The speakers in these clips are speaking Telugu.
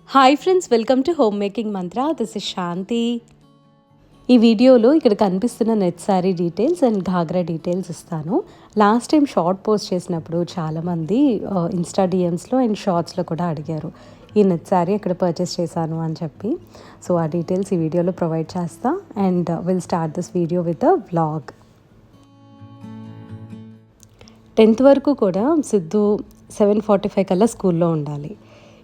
Hi friends, welcome to home making Mantra. This is Shanti. ఈ వీడియోలో ఇక్కడ కనిపిస్తున్న net sari details and ghagra details ఇస్తాను. లాస్ట్ టైం షార్ట్ పోస్ట్ చేసినప్పుడు చాలామంది ఇన్స్టా డిఎమ్స్లో అండ్ షార్ట్స్లో కూడా అడిగారు ఈ నెట్ శారీ ఎక్కడ పర్చేస్ చేశాను అని చెప్పి. సో ఆ డీటెయిల్స్ ఈ వీడియోలో ప్రొవైడ్ చేస్తా and will start this video with a vlog. 10th వరకు కూడా సిద్ధు 7:45 కల్లా స్కూల్లో ఉండాలి.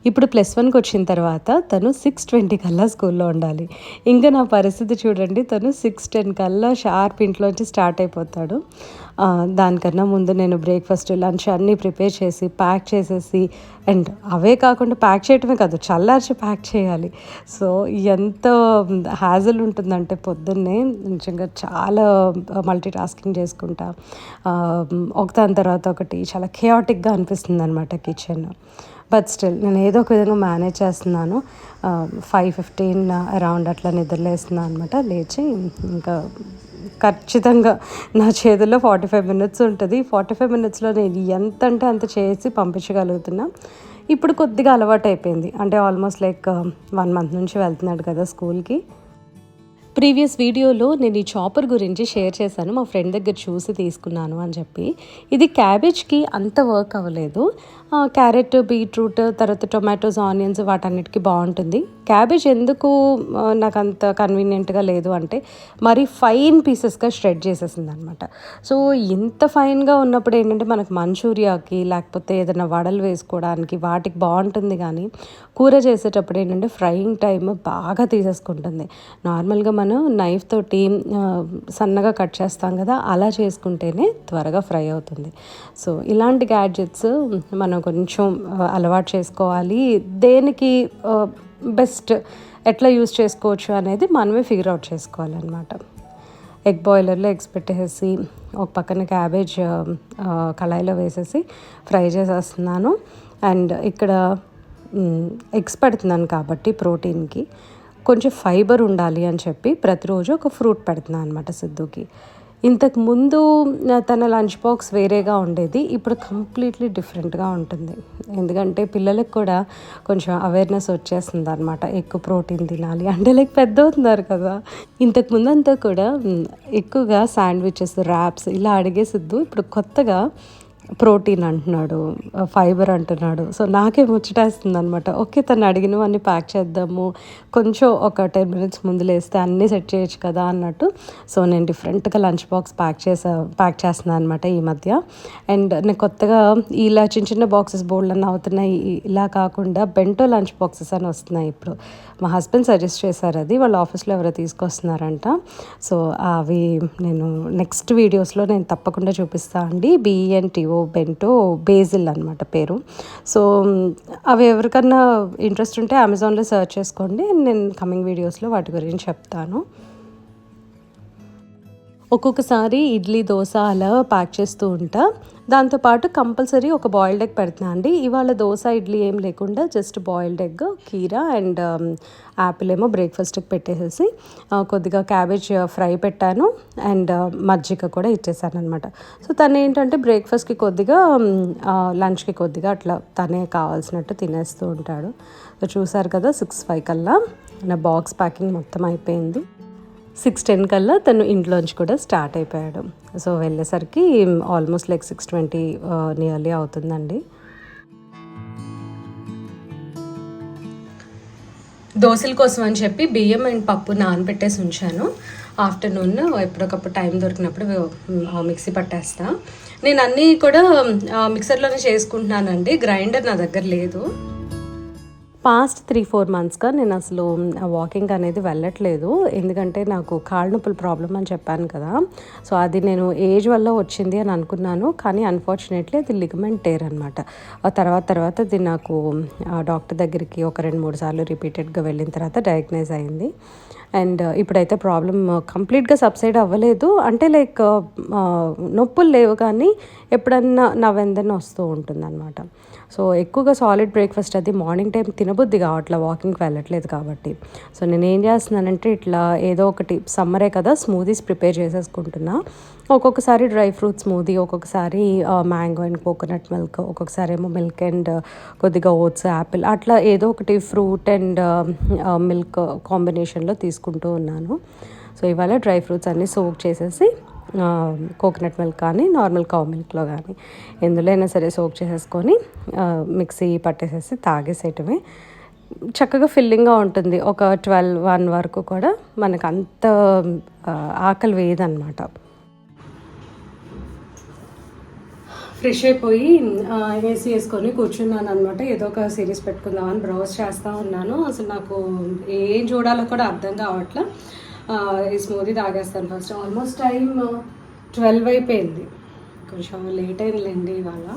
ఇప్పుడు +1కి వచ్చిన తర్వాత తను 6:20 కల్లా స్కూల్లో ఉండాలి. ఇంకా నా పరిస్థితి చూడండి, తను 6:10 కల్లా షార్ప్ ఇంట్లోంచి స్టార్ట్ అయిపోతాడు. దానికన్నా ముందు నేను బ్రేక్ఫాస్ట్, లంచ్ అన్నీ ప్రిపేర్ చేసి ప్యాక్ చేసేసి, అండ్ అవే కాకుండా ప్యాక్ చేయటమే కాదు, చల్లార్చి ప్యాక్ చేయాలి. సో ఎంత హ్యాజల్ ఉంటుందంటే పొద్దున్నే నిజంగా చాలా మల్టీ టాస్కింగ్ చేసుకుంటా ఒకదాని తర్వాత ఒకటి చాలా కెయాటిక్గా అనిపిస్తుంది అనమాట కిచెన్. బట్ స్టిల్ నేను ఏదో ఒక విధంగా మేనేజ్ చేస్తున్నాను. 5:15 అరౌండ్ అట్లా నిద్రలేస్తున్నాను అనమాట. లేచి ఇంకా ఖచ్చితంగా నా చేతుల్లో 45 మినిట్స్ ఉంటుంది. 45 మినిట్స్లో నేను ఎంత అంటే అంత చేసి పంపించగలుగుతున్నా. ఇప్పుడు కొద్దిగా అలవాటు అయిపోయింది, అంటే ఆల్మోస్ట్ లైక్ 1 మంత్ నుంచి వెళ్తున్నాడు కదా స్కూల్కి. ప్రీవియస్ వీడియోలో నేను ఈ చాపర్ గురించి షేర్ చేశాను, మా ఫ్రెండ్ దగ్గర చూసి తీసుకున్నాను అని చెప్పి. ఇది క్యాబేజ్కి అంత వర్క్ అవ్వలేదు. క్యారెట్, బీట్రూట్, తర్వాత టొమాటోస్, ఆనియన్స్ వాటన్నిటికీ బాగుంటుంది. క్యాబేజ్ ఎందుకు నాకు అంత కన్వీనియంట్గా లేదు అంటే మరి ఫైన్ పీసెస్గా షెడ్ చేసేసింది అనమాట. సో ఇంత ఫైన్గా ఉన్నప్పుడు ఏంటంటే మనకు మంచూరియాకి లేకపోతే ఏదైనా వడలు వేసుకోవడానికి వాటికి బాగుంటుంది, కానీ కూర చేసేటప్పుడు ఏంటంటే ఫ్రైయింగ్ టైం బాగా తీసేసుకుంటుంది. నార్మల్గా మనం నైఫ్ తోటి సన్నగా కట్ చేస్తాం కదా, అలా చేసుకుంటేనే త్వరగా ఫ్రై అవుతుంది. సో ఇలాంటి గ్యాడ్జెట్స్ మనం కొంచెం అలవాటు చేసుకోవాలి. దేనికి బెస్ట్ ఎట్లా యూస్ చేసుకోవచ్చు అనేది మనమే ఫిగర్ అవుట్ చేసుకోవాలన్నమాట. ఎగ్ బాయిలర్లో ఎగ్స్ పెట్టేసి ఒక పక్కన క్యాబేజ్ కళాయిలో వేసేసి ఫ్రై చేసేస్తున్నాను. అండ్ ఇక్కడ ఎగ్స్ పెడుతున్నాను కాబట్టి ప్రోటీన్కి కొంచెం ఫైబర్ ఉండాలి అని చెప్పి ప్రతిరోజు ఒక ఫ్రూట్ పెడుతున్నాను అనమాట సిద్ధుకి. ఇంతకు ముందు తన లంచ్ బాక్స్ వేరేగా ఉండేది, ఇప్పుడు కంప్లీట్లీ డిఫరెంట్గా ఉంటుంది. ఎందుకంటే పిల్లలకు కూడా కొంచెం అవేర్నెస్ వచ్చేస్తుంది అనమాట, ఎక్కువ ప్రోటీన్ తినాలి అంటే, లైక్ పెద్ద అవుతున్నారు కదా. ఇంతకు ముందు అంతా కూడా ఎక్కువగా శాండ్విచెస్, ర్యాప్స్ ఇలా అడిగే సిద్ధు ఇప్పుడు కొత్తగా ప్రోటీన్ అంటున్నాడు, ఫైబర్ అంటున్నాడు. సో నాకే ముచ్చటేస్తుంది అనమాట. ఓకే, తను అడిగినవన్నీ ప్యాక్ చేద్దాము, కొంచెం ఒక 10 మినిట్స్ ముందు లేస్తే అన్నీ సెట్ చేయొచ్చు కదా అన్నట్టు. సో నేను డిఫరెంట్గా లంచ్ బాక్స్ ప్యాక్ చేస్తున్నాను అనమాట ఈ మధ్య. అండ్ నేను కొత్తగా ఇలా చిన్న చిన్న బాక్సెస్ బోల్డ్ అన్నీ అవుతున్నాయి. ఇలా కాకుండా బెంటో లంచ్ బాక్సెస్ అని వస్తున్నాయి ఇప్పుడు. మా హస్బెండ్ సజెస్ట్ చేశారు, అది వాళ్ళ ఆఫీస్లో ఎవరో తీసుకొస్తున్నారంట. సో అవి నేను నెక్స్ట్ వీడియోస్లో నేను తప్పకుండా చూపిస్తాను అండి. BENTO బెంటో బేజిల్ అనమాట పేరు. సో అవి ఎవరికన్నా ఇంట్రెస్ట్ ఉంటే అమెజాన్లో సెర్చ్ చేసుకోండి, నేను కమింగ్ వీడియోస్లో వాటి గురించి చెప్తాను. ఒక్కొక్కసారి ఇడ్లీ, దోశ అలా ప్యాక్ చేస్తూ ఉంటా. దాంతోపాటు కంపల్సరీ ఒక బాయిల్డ్ ఎగ్ పెడుతున్నా అండి. ఇవాళ దోశ, ఇడ్లీ ఏం లేకుండా జస్ట్ బాయిల్డ్ ఎగ్, కీరా అండ్ యాపిల్ ఏమో బ్రేక్ఫాస్ట్కి పెట్టేసేసి కొద్దిగా క్యాబేజ్ ఫ్రై పెట్టాను అండ్ మజ్జిగ కూడా ఇచ్చేసాను అనమాట. సో తను ఏంటంటే బ్రేక్ఫాస్ట్కి కొద్దిగా, లంచ్కి కొద్దిగా అట్లా తనే కావాల్సినట్టు తినేస్తూ ఉంటాడు. సో చూసారు కదా, 6:05 కల్లా నా బాక్స్ ప్యాకింగ్ మొత్తం అయిపోయింది. 6:10 కల్లా తను ఇంట్లోంచి కూడా స్టార్ట్ అయిపోయాడు. సో వెళ్ళేసరికి ఆల్మోస్ట్ లైక్ 6:20 నియర్లీ అవుతుందండి. దోశల కోసం అని చెప్పి బియ్యం అండ్ పప్పు నానబెట్టేసి ఉంచాను. ఆఫ్టర్నూన్ ఎప్పటికప్పుడు టైం దొరికినప్పుడు మిక్సీ పట్టేస్తా. నేను అన్నీ కూడా మిక్సర్లోనే చేసుకుంటున్నానండి, గ్రైండర్ నా దగ్గర లేదు. పాస్ట్ 3-4 మంత్స్గా నేను అసలు వాకింగ్ అనేది వెళ్ళట్లేదు, ఎందుకంటే నాకు కాళ్ళ నొప్పుల ప్రాబ్లం అని చెప్పాను కదా. సో అది నేను ఏజ్ వల్ల వచ్చింది అని అనుకున్నాను, కానీ అన్ఫార్చునేట్లీ అది లిగమెంట్ టేర్ అనమాట. తర్వాత అది నాకు డాక్టర్ దగ్గరికి ఒక 2-3 సార్లు రిపీటెడ్గా వెళ్ళిన తర్వాత డయాగ్నైజ్ అయింది. అండ్ ఇప్పుడైతే ప్రాబ్లం కంప్లీట్గా సబ్సైడ్ అవ్వలేదు, అంటే లైక్ నొప్పులు లేవు కానీ ఎప్పుడన్నా నా వెందన వస్తూ ఉంటుంది అనమాట. సో ఎక్కువగా సాలిడ్ బ్రేక్ఫాస్ట్ అది మార్నింగ్ టైం తినబుద్ధి కావట్లా, వాకింగ్కి వెళ్ళట్లేదు కాబట్టి. సో నేను ఏం చేస్తున్నానంటే ఇట్లా ఏదో ఒకటి, సమ్మరే కదా, స్మూదీస్ ప్రిపేర్ చేసేసుకుంటున్నా. ఒక్కొక్కసారి డ్రై ఫ్రూట్ స్మూదీ, ఒక్కొక్కసారి మ్యాంగో అండ్ కోకోనట్ మిల్క్, ఒక్కొక్కసారి ఏమో మిల్క్ అండ్ కొద్దిగా ఓట్స్, యాపిల్ అట్లా ఏదో ఒకటి ఫ్రూట్ అండ్ మిల్క్ కాంబినేషన్లో తీసుకుంటూ ఉన్నాను. సో ఇవాళ డ్రై ఫ్రూట్స్ అన్నీ సోక్ చేసేసి కోకోనట్ మిల్క్ కానీ నార్మల్ కౌ మిల్క్లో కానీ ఎందులో అయినా సరే సోక్ చేసేసుకొని మిక్సీ పట్టేసేసి తాగేసేయటమే. చక్కగా ఫిల్లింగ్గా ఉంటుంది. ఒక 12-1 వరకు కూడా మనకు అంత ఆకలి వేయదన్నమాట. ఫ్రెష్ అయిపోయి ఏసీ వేసుకొని కూర్చున్నాను అనమాట. ఏదో ఒక సిరీస్ పెట్టుకుందామని బ్రౌజ్ చేస్తూ ఉన్నాను. అసలు నాకు ఏం చూడాలో కూడా అర్థం కావట్లా. ఈ స్మూదీ తాగేస్తాను ఫస్ట్. ఆల్మోస్ట్ టైం 12 అయిపోయింది, కొంచెం లేట్ అయిందిలేండి ఇవాళ.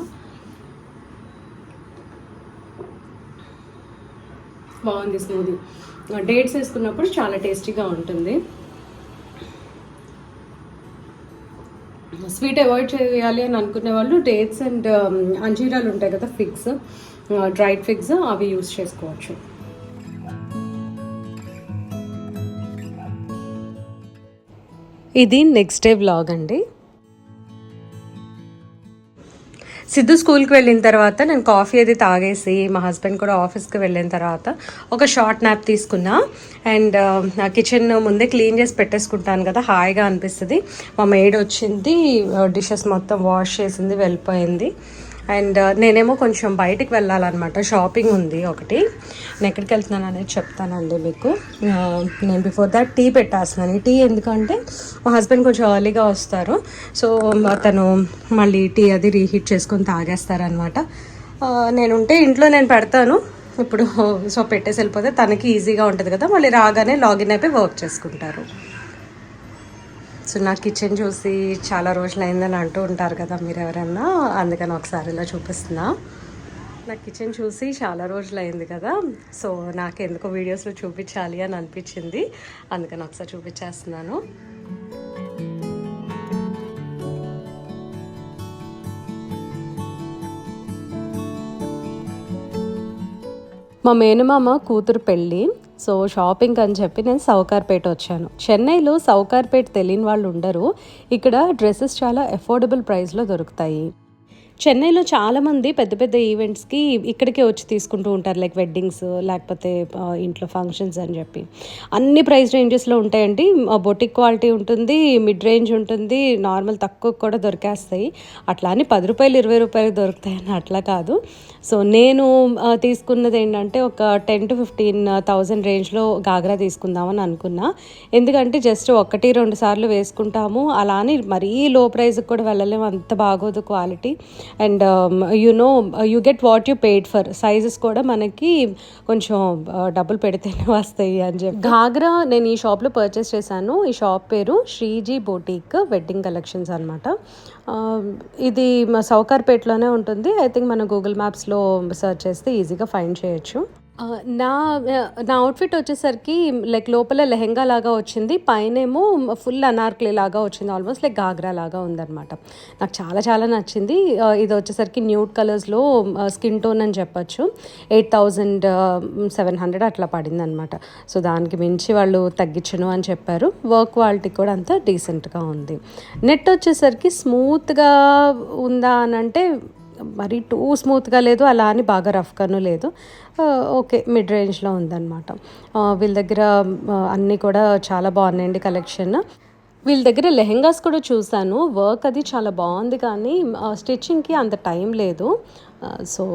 బాగుంది స్మూదీ. డేట్స్ వేసుకున్నప్పుడు చాలా టేస్టీగా ఉంటుంది. స్వీట్ అవాయిడ్ చేయాలి అని అనుకునే వాళ్ళు డేట్స్ అండ్ అంజీరాలు ఉంటాయి కదా, ఫిగ్స్, డ్రైడ్ ఫిగ్స్, అవి యూస్ చేసుకోవచ్చు. ఇది నెక్స్ట్ డే వ్లాగ్ అండి. సిద్ధు స్కూల్కి వెళ్ళిన తర్వాత నేను కాఫీ అది తాగేసి మా హస్బెండ్ కూడా ఆఫీస్కి వెళ్ళిన తర్వాత ఒక షార్ట్ నాప్ తీసుకున్నా. అండ్ నా కిచెన్ ముందే క్లీన్ చేసి పెట్టేసుకుంటాను కదా, హాయిగా అనిపిస్తుంది. మా మెయిడ్ వచ్చింది, డిషెస్ మొత్తం వాష్ చేసింది, వెళ్ళిపోయింది. అండ్ నేనేమో కొంచెం బయటికి వెళ్ళాలన్నమాట, షాపింగ్ ఉంది ఒకటి. నేను ఎక్కడికి వెళ్తున్నాను అనేది చెప్తానండి మీకు. నేను బిఫోర్ దాట్ టీ పెట్టేస్తున్నాను. ఈ టీ ఎందుకంటే మా హస్బెండ్ కొంచెం ఎర్లీగా వస్తారు, సో తను మళ్ళీ టీ అది రీహీట్ చేసుకొని తాగేస్తారనమాట. నేనుంటే ఇంట్లో నేను పెడతాను ఇప్పుడు, సో పెట్టేసి వెళ్ళిపోతే తనకి ఈజీగా ఉంటుంది కదా, మళ్ళీ రాగానే లాగిన్ అయిపోయి వర్క్ చేసుకుంటారు. సో నా కిచెన్ చూసి చాలా రోజులు అయిందని అంటూ ఉంటారు కదా మీరు ఎవరన్నా, అందుకని ఒకసారి ఇలా చూపిస్తున్నా. నా కిచెన్ చూసి చాలా రోజులు అయింది కదా, సో నాకు ఎందుకో వీడియోస్లో చూపించాలి అని అనిపించింది, అందుకని ఒకసారి చూపించేస్తున్నాను. మా మేనమామ కూతురు పెళ్ళి, సో షాపింగ్ అని చెప్పి నేను సౌకార్పేట వచ్చాను. చెన్నైలో సౌకార్పేట తెలియని వాళ్ళు ఉండరు. ఇక్కడ డ్రెస్సెస్ చాలా అఫోర్డబుల్ ప్రైస్లో దొరుకుతాయి. చెన్నైలో చాలామంది పెద్ద పెద్ద ఈవెంట్స్కి ఇక్కడికే వచ్చి తీసుకుంటూ ఉంటారు, లైక్ వెడ్డింగ్స్, లేకపోతే ఇంట్లో ఫంక్షన్స్ అని చెప్పి. అన్ని ప్రైస్ రేంజెస్లో ఉంటాయండి. బొటిక్ క్వాలిటీ ఉంటుంది, మిడ్ రేంజ్ ఉంటుంది, నార్మల్ తక్కువ కూడా దొరికేస్తాయి. అట్లా అని 10 రూపాయలు 20 రూపాయలు దొరుకుతాయని అట్లా కాదు. సో నేను తీసుకున్నది ఏంటంటే ఒక 10,000 to 15,000 రేంజ్లో గాగ్రా తీసుకుందామని అనుకున్నా. ఎందుకంటే జస్ట్ 1-2 సార్లు వేసుకుంటాము, అలా అని మరీ లో ప్రైస్కి కూడా వెళ్ళలేము, అంత బాగోదు quality. And you get what you paid for. Sizes కూడా మనకి కొంచెం డబ్బులు పెడితేనే వస్తాయి అని చెప్పి. ఘాగ్రా నేను ఈ షాప్లో పర్చేస్ చేశాను. ఈ షాప్ పేరు శ్రీజీ బొటిక్ వెడ్డింగ్ కలెక్షన్స్ అనమాట. ఇది మా సౌకార్పేటలోనే ఉంటుంది. ఐ థింక్ మన గూగుల్ మ్యాప్స్లో సెర్చ్ చేస్తే ఈజీగా ఫైండ్ చేయొచ్చు. నా అవుట్ఫిట్ వచ్చేసరికి లైక్ లోపల లెహెంగా లాగా వచ్చింది, పైనేమో ఫుల్ అనార్కలి లాగా వచ్చింది, ఆల్మోస్ట్ లైక్ గాగ్రా లాగా ఉందన్నమాట. నాకు చాలా చాలా నచ్చింది. ఇది వచ్చేసరికి న్యూడ్ కలర్స్లో స్కిన్ టోన్ అని చెప్పచ్చు. 8,700 అట్లా పడింది అనమాట. సో దానికి మించి వాళ్ళు తగ్గించను అని చెప్పారు. వర్క్ క్వాలిటీ కూడా అంతా డీసెంట్గా ఉంది. నెట్ వచ్చేసరికి స్మూత్గా ఉందా అని అంటే మరి టూ స్మూత్గా లేదు, అలా అని బాగా రఫ్గాను లేదు, ఓకే మిడ్ రేంజ్లో ఉందన్నమాట. వీళ్ళ దగ్గర అన్నీ కూడా చాలా బాగున్నాయండి కలెక్షన్. వీళ్ళ దగ్గర లెహెంగాస్ కూడా చూశాను, వర్క్ అది చాలా బాగుంది, కానీ స్టిచ్చింగ్కి అంత టైం లేదు. సో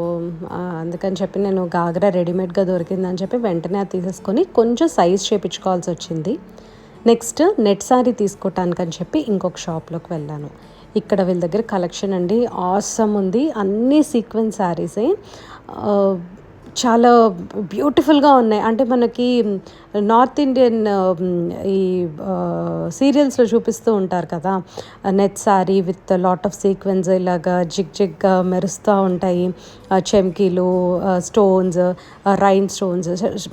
అందుకని చెప్పి నేను గాగ్రా రెడీమేడ్గా దొరికిందని చెప్పి వెంటనే అది తీసేసుకొని కొంచెం సైజ్ చేయించుకోవాల్సి వచ్చింది. నెక్స్ట్ నెట్ శారీ తీసుకోవటానికని చెప్పి ఇంకొక షాప్లోకి వెళ్ళాను. ఇక్కడ వీళ్ళ దగ్గర కలెక్షన్ అండి ఆసమ్ ఉంది, అన్నీ సీక్వెన్స్ శారీసే, చాలా బ్యూటిఫుల్గా ఉన్నాయి. అంటే మనకి నార్త్ ఇండియన్ ఈ సీరియల్స్లో చూపిస్తూ ఉంటారు కదా, net sari with lot of sequence, ఇలాగా జిగ్ జిగ్గా మెరుస్తూ ఉంటాయి, చెమ్కీలు, స్టోన్స్, రైన్ స్టోన్స్,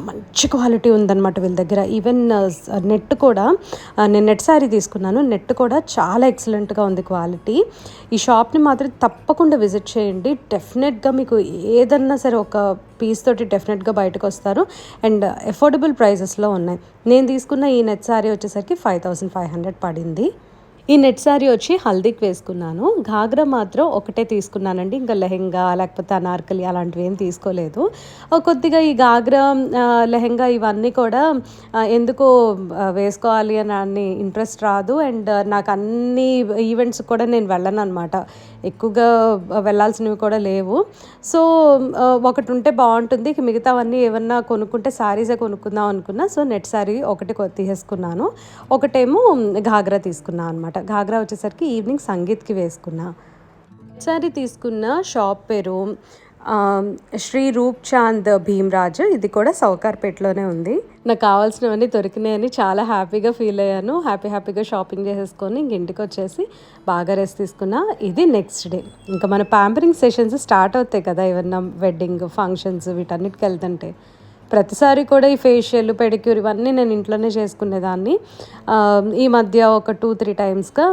మంచి క్వాలిటీ ఉందన్నమాట వీళ్ళ దగ్గర. ఈవెన్ నెట్ కూడా, నేను నెట్ శారీ తీసుకున్నాను, నెట్ కూడా చాలా ఎక్సలెంట్గా ఉంది క్వాలిటీ. ఈ షాప్ని మాత్రం తప్పకుండా విజిట్ చేయండి, డెఫినెట్గా మీకు ఏదన్నా సరే ఒక పీస్ తోటి డెఫినెట్గా బయటకు వస్తారు. అండ్ అఫోర్డబుల్ ప్రైజెస్లో ఉన్నాయి. నేను తీసుకున్న ఈ నెట్ శారీ వచ్చేసరికి 5,500 పడింది. ఈ నెట్ శారీ వచ్చి హల్దీకి వేసుకున్నాను. ఘాగ్రా మాత్రం ఒకటే తీసుకున్నానండి. ఇంకా లెహెంగా లేకపోతే అనార్కలి అలాంటివి ఏం తీసుకోలేదు. కొద్దిగా ఈ ఘాగ్రా, లెహెంగా ఇవన్నీ కూడా ఎందుకో వేసుకోవాలి అని ఇంట్రెస్ట్ రాదు. అండ్ నాకు అన్ని ఈవెంట్స్ కూడా నేను వెళ్ళను అనమాట. ఎక్కువగా వెళ్ళాల్సినవి కూడా లేవు. సో ఒకటి ఉంటే బాగుంటుంది. మిగతావన్నీ ఏమన్నా కొనుక్కుంటే శారీసే కొనుక్కుందాం అనుకున్నా. సో నెట్ శారీ ఒకటి తీసేసుకున్నాను. ఒకటేమో ఘాగ్రా తీసుకున్నాను అనమాట. ఘాగ్రా వచ్చేసరికి ఈవినింగ్ సంగీత్కి వేసుకున్నా. శారీ తీసుకున్న షాప్ పేరు శ్రీ రూప్ చాంద్ భీమ్రాజ్. ఇది కూడా సౌకార్పేటలోనే ఉంది. నాకు కావాల్సినవన్నీ దొరికినాయని చాలా హ్యాపీగా ఫీల్ అయ్యాను. హ్యాపీగా షాపింగ్ చేసేసుకొని ఇంక ఇంటికి వచ్చేసి బాగా రెస్ట్ తీసుకున్నా. ఇది నెక్స్ట్ డే ఇంకా మన ప్యాంపరింగ్ సెషన్స్ స్టార్ట్ అవుతాయి కదా, ఏమన్నా వెడ్డింగ్ ఫంక్షన్స్ వీటన్నిటికి వెళ్తుంటే. ప్రతిసారి కూడా ఈ ఫేషియల్ పెడిక్యూర్ ఇవన్నీ నేను ఇంట్లోనే చేసుకునేదాన్ని. ఈ మధ్య ఒక 2-3 టైమ్స్గా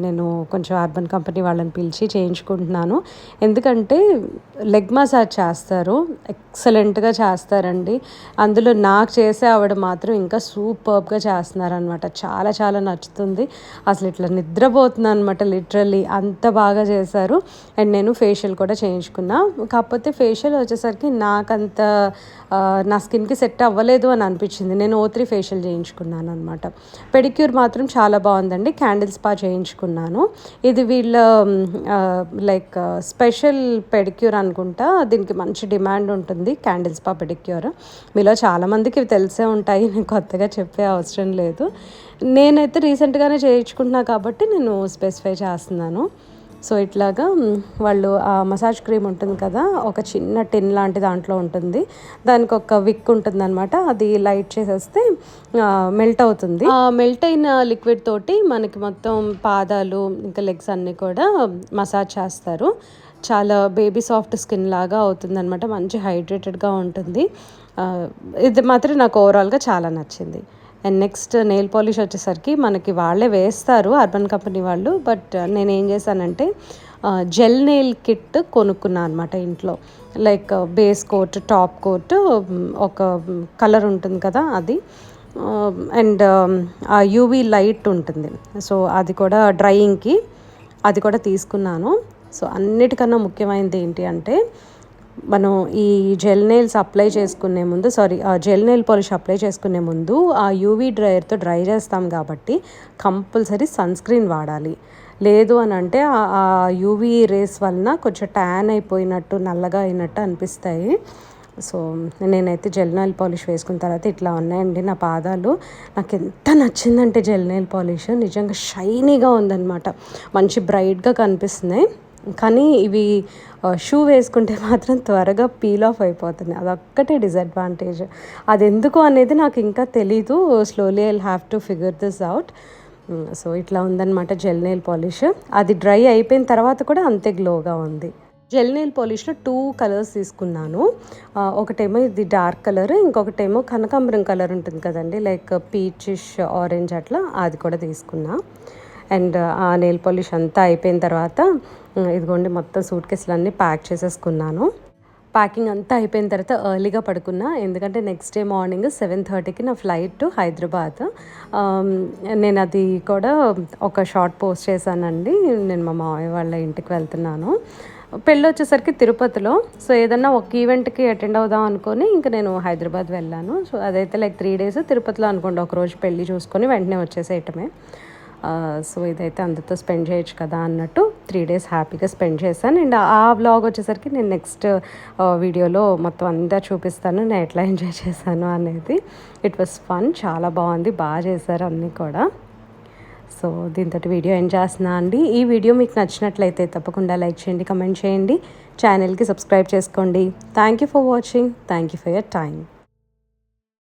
నేను కొంచెం అర్బన్ కంపెనీ వాళ్ళని పిలిచి చేయించుకుంటున్నాను. ఎందుకంటే లెగ్ మసాజ్ చేస్తారు, ఎక్సలెంట్గా చేస్తారండి. అందులో నాకు చేసే ఆవిడ మాత్రం ఇంకా సూపర్బ్గా చేస్తున్నారనమాట. చాలా నచ్చుతుంది. అసలు ఇట్లా నిద్రపోతున్నాను అనమాట లిటరల్లీ, అంత బాగా చేశారు. అండ్ నేను ఫేషియల్ కూడా చేయించుకున్నా. కాకపోతే ఫేషియల్ వచ్చేసరికి నాకంత నా స్కిన్కి సెట్ అవ్వలేదు అని అనిపించింది. నేను O3 ఫేషియల్ చేయించుకున్నాను అనమాట. పెడిక్యూర్ మాత్రం చాలా బాగుందండి. క్యాండిల్ స్పా చేయించుకున్నాను. ఇది వీళ్ళ లైక్ స్పెషల్ పెడిక్యూర్ అనుకుంటా. దీనికి మంచి డిమాండ్ ఉంటుంది, క్యాండిల్ స్పా పెడిక్యూర్. మీలో చాలామందికి ఇవి తెలిసే ఉంటాయి, నేను కొత్తగా చెప్పే అవసరం లేదు. నేనైతే రీసెంట్గానే చేయించుకుంటున్నా కాబట్టి నేను స్పెసిఫై చేస్తున్నాను. సో ఇట్లాగా వాళ్ళు ఆ మసాజ్ క్రీమ్ ఉంటుంది కదా, ఒక చిన్న టిన్ లాంటి దాంట్లో ఉంటుంది. దానికి ఒక విక్ ఉంటుంది అనమాట. అది లైట్ చేసేస్తే మెల్ట్ అవుతుంది. ఆ మెల్ట్ అయిన లిక్విడ్ తోటి మనకి మొత్తం పాదాలు ఇంకా లెగ్స్ అన్నీ కూడా మసాజ్ చేస్తారు. చాలా బేబీ సాఫ్ట్ స్కిన్ లాగా అవుతుంది అనమాట. మంచి హైడ్రేటెడ్గా ఉంటుంది. ఇది మాత్రం నాకు ఓవరాల్గా చాలా నచ్చింది. అండ్ నెక్స్ట్ నెయిల్ పాలిష్ వచ్చేసరికి మనకి వాళ్ళే వేస్తారు, అర్బన్ కంపెనీ వాళ్ళు. బట్ నేను ఏం చేశానంటే జెల్ నెయిల్ కిట్ కొనుక్కున్నాను అనమాట ఇంట్లో. Like base coat, top coat, ఒక కలర్ ఉంటుంది కదా అది, అండ్ ఆ యూవీ లైట్ ఉంటుంది. సో అది కూడా డ్రైయింగ్కి అది కూడా తీసుకున్నాను. సో అన్నిటికన్నా ముఖ్యమైనది ఏంటి అంటే, మనం ఈ జెల్ నెయిల్స్ అప్లై చేసుకునే ముందు జెల్ నెయిల్ పాలిష్ అప్లై చేసుకునే ముందు ఆ యూవీ డ్రైయర్తో డ్రై చేస్తాం కాబట్టి కంపల్సరీ సన్ స్క్రీన్ వాడాలి. లేదు అని అంటే ఆ యూవీ రేస్ వలన కొంచెం ట్యాన్ అయిపోయినట్టు, నల్లగా అయినట్టు అనిపిస్తాయి. సో నేనైతే జెల్ నెయిల్ పాలిష్ వేసుకున్న తర్వాత ఇట్లా ఉన్నాయండి నా పాదాలు. నాకు ఎంత నచ్చిందంటే జెల్ నెయిల్ పాలిష్ నిజంగా షైనీగా ఉందన్నమాట. మంచి బ్రైట్గా కనిపిస్తున్నాయి. కానీ ఇవి షూ వేసుకుంటే మాత్రం త్వరగా పీల్ ఆఫ్ అయిపోతుంది. అదొక్కటే డిసడ్వాంటేజ్. అది ఎందుకు అనేది నాకు ఇంకా తెలీదు. Slowly I have to figure this out. So ఇట్లా ఉందన్నమాట జెల్ నెయిల్ పాలిష్. అది డ్రై అయిపోయిన తర్వాత కూడా అంతే గ్లోగా ఉంది. జెల్ నెయిల్ పాలిష్లో 2 కలర్స్ తీసుకున్నాను. ఒకటేమో ఇది డార్క్ కలర్, ఇంకొకటేమో కనకాంబరం కలర్ ఉంటుంది కదండి, లైక్ పీచిష్ ఆరెంజ్ అట్లా, అది కూడా తీసుకున్నా. అండ్ ఆ నెయిల్ పాలిష్ అంతా అయిపోయిన తర్వాత ఇదిగోండి మొత్తం సూట్ కేసులు అన్నీ ప్యాక్ చేసేసుకున్నాను. ప్యాకింగ్ అంతా అయిపోయిన తర్వాత ఎర్లీగా పడుకున్నా. ఎందుకంటే నెక్స్ట్ డే మార్నింగ్ 7:30కి నా ఫ్లైట్ టు హైదరాబాద్. నేను అది కూడా ఒక షార్ట్ పోస్ట్ చేశానండి. నేను మా మామయ్య వాళ్ళ ఇంటికి వెళ్తున్నాను. పెళ్ళి వచ్చేసరికి తిరుపతిలో. సో ఏదన్నా ఒక ఈవెంట్కి అటెండ్ అవుదాం అనుకొని ఇంకా నేను హైదరాబాద్ వెళ్ళాను. సో అదైతే లైక్ 3 days తిరుపతిలో అనుకోండి. ఒకరోజు పెళ్ళి చూసుకొని వెంటనే వచ్చేసేయటమే. సో ఇదైతే అందరితో స్పెండ్ చేయొచ్చు కదా అన్నట్టు 3 days హ్యాపీగా స్పెండ్ చేశాను. అండ్ ఆ వ్లాగ్ వచ్చేసరికి నేను నెక్స్ట్ వీడియోలో మొత్తం అంతా చూపిస్తాను నేను ఎట్లా ఎంజాయ్ చేశాను అనేది. ఇట్ వాస్ ఫన్, చాలా బాగుంది, బాగా చేశారు అన్నీ కూడా. సో దీంతో వీడియో ఎండ్ చేస్తున్నా అండి. ఈ వీడియో మీకు నచ్చినట్లయితే తప్పకుండా లైక్ చేయండి, కమెంట్ చేయండి, ఛానల్కి సబ్స్క్రైబ్ చేసుకోండి. Thank you for watching. Thank you for your time.